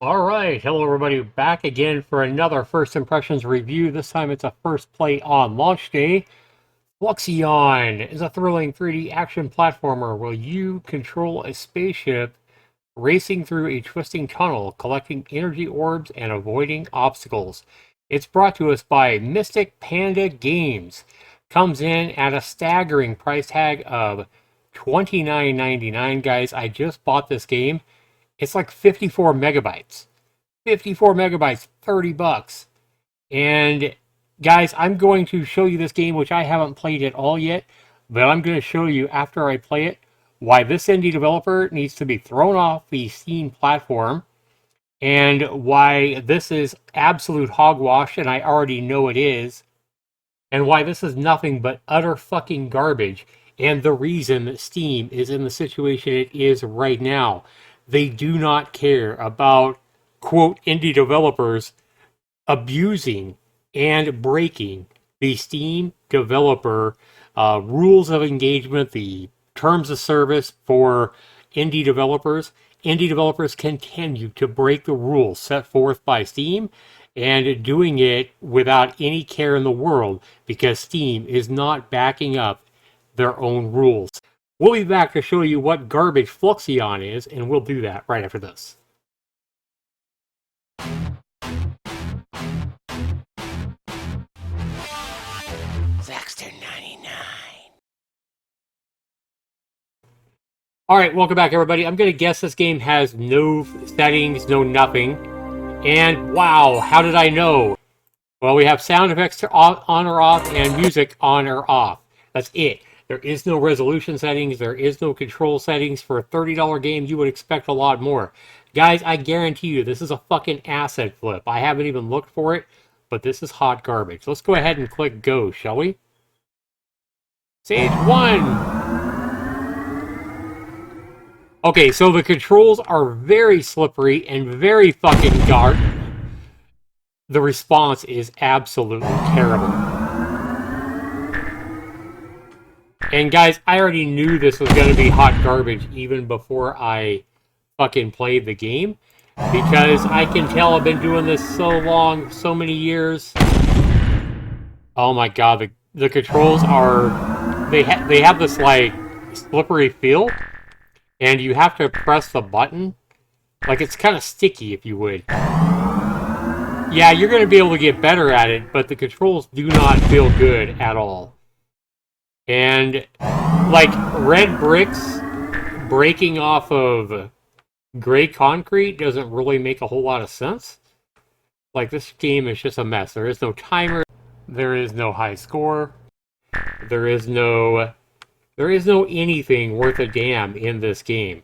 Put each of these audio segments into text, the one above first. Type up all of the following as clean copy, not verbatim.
All right, hello everybody, back again for another First Impressions review. This time it's a first play on launch day. Fluxion is a thrilling 3D action platformer where you control a spaceship racing through a twisting tunnel, collecting energy orbs and avoiding obstacles. It's brought to us by Mystic Panda Games. Comes in at a staggering price tag of $29.99. Guys, I just bought this game. It's like 54 megabytes. 54 megabytes, 30 bucks. And guys, I'm going to show you this game, which I haven't played at all yet, but I'm going to show you after I play it why this indie developer needs to be thrown off the Steam platform and why this is absolute hogwash, and I already know it is, and why this is nothing but utter fucking garbage, and the reason that Steam is in the situation it is right now. They do not care about, quote, indie developers abusing and breaking the Steam developer rules of engagement, the terms of service for indie developers. Indie developers continue to break the rules set forth by Steam and doing it without any care in the world because Steam is not backing up their own rules. We'll be back to show you what garbage Fluxion is, and we'll do that right after this. Zaxter 99. All right, welcome back, everybody. I'm going to guess this game has no settings, no nothing. And wow, how did I know? Well, we have sound effects on or off and music on or off. That's it. There is no resolution settings. There is no control settings. For a $30 game, you would expect a lot more. Guys, I guarantee you, this is a fucking asset flip. I haven't even looked for it, but this is hot garbage. Let's go ahead and click go, shall we? Stage 1! Okay, so the controls are very slippery and very fucking dark. The response is absolutely terrible. And guys, I already knew this was going to be hot garbage even before I fucking played the game. Because I can tell I've been doing this so long, so many years. Oh my god, the controls are... They have this, like, slippery feel. And you have to press the button. Like, it's kind of sticky, if you would. Yeah, you're going to be able to get better at it, but the controls do not feel good at all. And, like, red bricks breaking off of gray concrete doesn't really make a whole lot of sense. Like, this game is just a mess. There is no timer. There is no high score. There is no anything worth a damn in this game.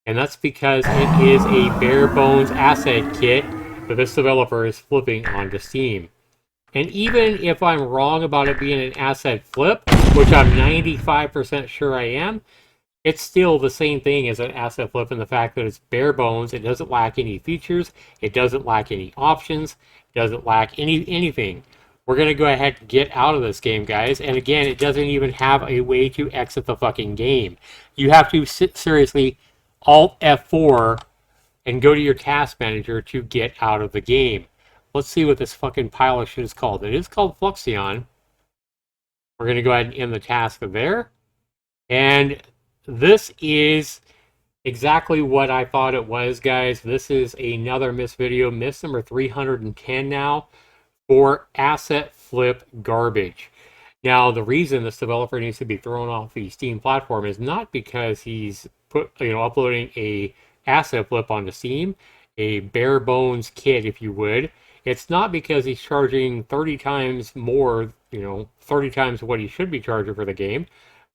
And that's because it is a bare bones asset kit that this developer is flipping onto Steam. And even if I'm wrong about it being an asset flip, which I'm 95% sure I am, it's still the same thing as an asset flip in the fact that it's bare bones, it doesn't lack any features, it doesn't lack any options, it doesn't lack anything. We're going to go ahead and get out of this game, guys. And again, it doesn't even have a way to exit the fucking game. You have to seriously Alt F4 and go to your task manager to get out of the game. Let's see what this fucking pile of shit is called. It is called Fluxion. We're going to go ahead and end the task there. And this is exactly what I thought it was, guys. This is another M.I.S.S video, M.I.S.S number 310 now, for asset flip garbage. Now, the reason this developer needs to be thrown off the Steam platform is not because he's uploading a asset flip onto Steam, a bare bones kit, if you would. It's not because he's charging 30 times more, 30 times what he should be charging for the game.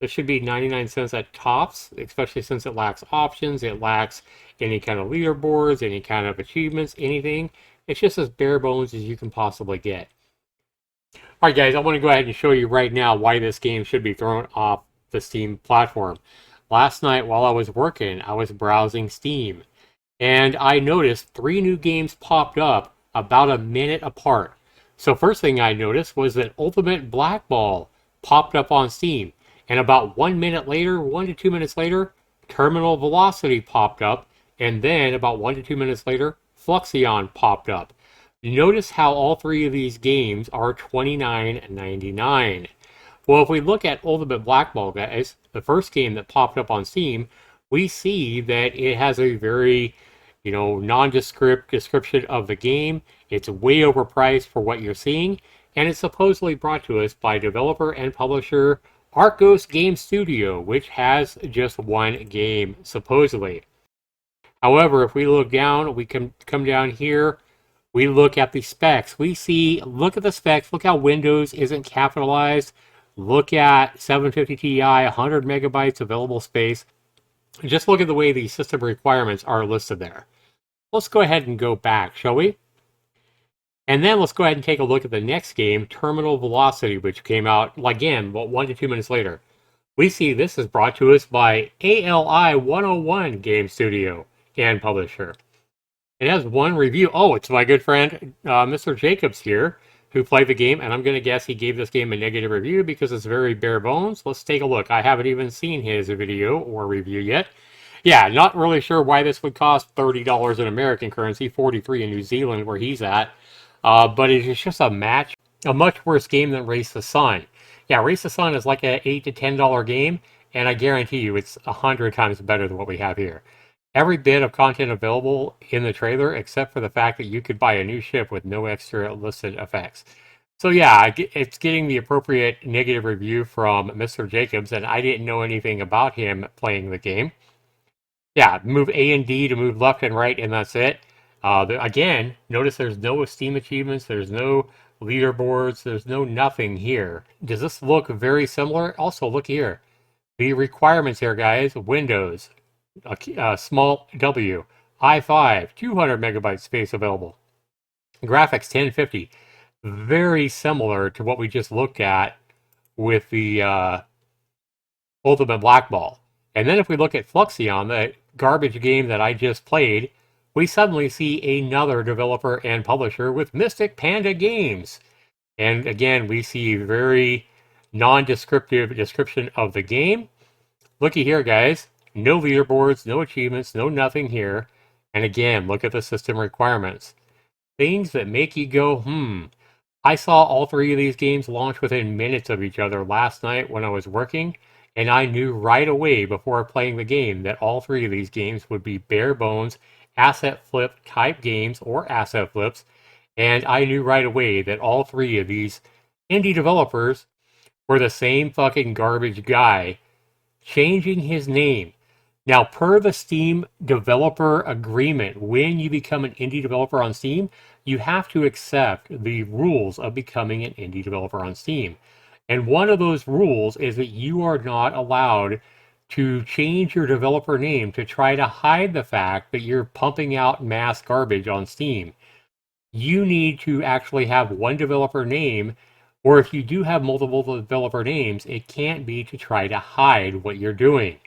This should be 99 cents at tops, especially since it lacks options, it lacks any kind of leaderboards, any kind of achievements, anything. It's just as bare bones as you can possibly get. Alright guys, I want to go ahead and show you right now why this game should be thrown off the Steam platform. Last night while I was working, I was browsing Steam, and I noticed 3 new games popped up about a minute apart. So first thing I noticed was that Ultimate Blackball popped up on Steam, and about 1 minute later, 1 to 2 minutes later, Terminal Velocity popped up, And then about 1 to 2 minutes later, Fluxion popped up. Notice how all three of these games are $29.99. Well, if we look at Ultimate Blackball, guys, the first game that popped up on Steam, we see that it has a very, nondescript description of the game. It's way overpriced for what you're seeing, and it's supposedly brought to us by developer and publisher Arcos Game Studio, which has just one game, supposedly. However, if we look down, we can come down here, we look at the specs. Look at the specs, look how Windows isn't capitalized. Look at 750 Ti, 100 megabytes available space. Just look at the way the system requirements are listed there. Let's go ahead and go back, shall we? And then let's go ahead and take a look at the next game, Terminal Velocity, which came out, again, 1 to 2 minutes later. We see this is brought to us by ALI 101 Game Studio and publisher. It has one review. Oh, it's my good friend, Mr. Jacobs here, who played the game, and I'm going to guess he gave this game a negative review because it's very bare bones. Let's take a look. I haven't even seen his video or review yet. Yeah, not really sure why this would cost $30 in American currency, 43 in New Zealand where he's at. But it is just a much worse game than Race the Sun. Yeah, Race the Sun is like an $8 to $10 game, and I guarantee you it's 100 times better than what we have here. Every bit of content available in the trailer, except for the fact that you could buy a new ship with no extra listed effects. So yeah, it's getting the appropriate negative review from Mr. Jacobs, and I didn't know anything about him playing the game. Yeah, move A and D to move left and right, and that's it. Again, notice there's no Steam achievements, there's no leaderboards, there's no nothing here. Does this look very similar? Also, look here. The requirements here, guys. Windows, small W, i5, 200 megabyte space available. Graphics 1050. Very similar to what we just looked at with the Ultimate Blackball. And then if we look at Fluxion, the garbage game that I just played, we suddenly see another developer and publisher with Mystic Panda Games. And again, we see very non-descriptive description of the game. Looky here, guys. No leaderboards, no achievements, no nothing here. And again, look at the system requirements. Things that make you go, I saw all three of these games launch within minutes of each other last night when I was working, and I knew right away before playing the game that all three of these games would be bare bones asset flip type games or asset flips, and I knew right away that all three of these indie developers were the same fucking garbage guy changing his name. Now, per the Steam developer agreement, when you become an indie developer on Steam, you have to accept the rules of becoming an indie developer on Steam. And one of those rules is that you are not allowed to change your developer name to try to hide the fact that you're pumping out mass garbage on Steam. You need to actually have one developer name, or if you do have multiple developer names, it can't be to try to hide what you're doing.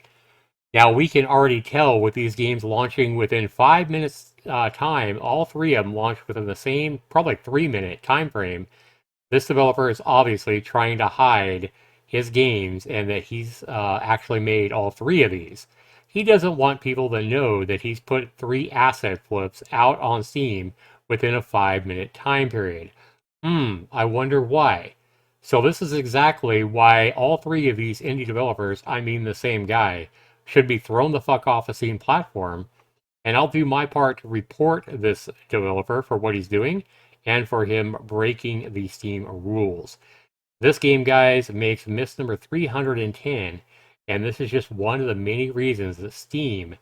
Now, we can already tell with these games launching within 5 minutes time, all three of them launched within the same, probably 3 minute time frame. This developer is obviously trying to hide his games and that he's actually made all three of these. He doesn't want people to know that he's put 3 asset flips out on Steam within a 5 minute time period. I wonder why. So this is exactly why all three of these indie developers, I mean the same guy, should be thrown the fuck off the Steam platform. And I'll do my part to report this developer for what he's doing and for him breaking the Steam rules. This game, guys, makes miss number 310, and this is just one of the many reasons that Steam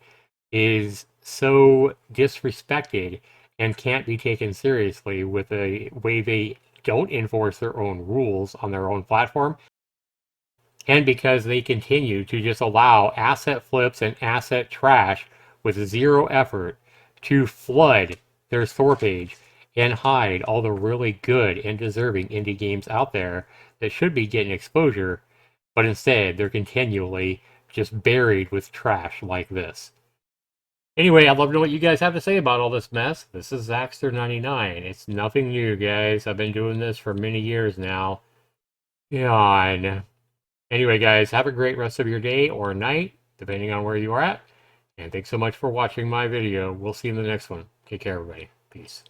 is so disrespected and can't be taken seriously with the way they don't enforce their own rules on their own platform, and because they continue to just allow asset flips and asset trash with zero effort to flood their store page and hide all the really good and deserving indie games out there that should be getting exposure, but instead they're continually just buried with trash like this. Anyway, I'd love to know what you guys have to say about all this mess. This is Zaxter99. It's nothing new, guys. I've been doing this for many years now. Yeah. Anyway, guys, have a great rest of your day or night, depending on where you are at. And thanks so much for watching my video. We'll see you in the next one. Take care, everybody. Peace.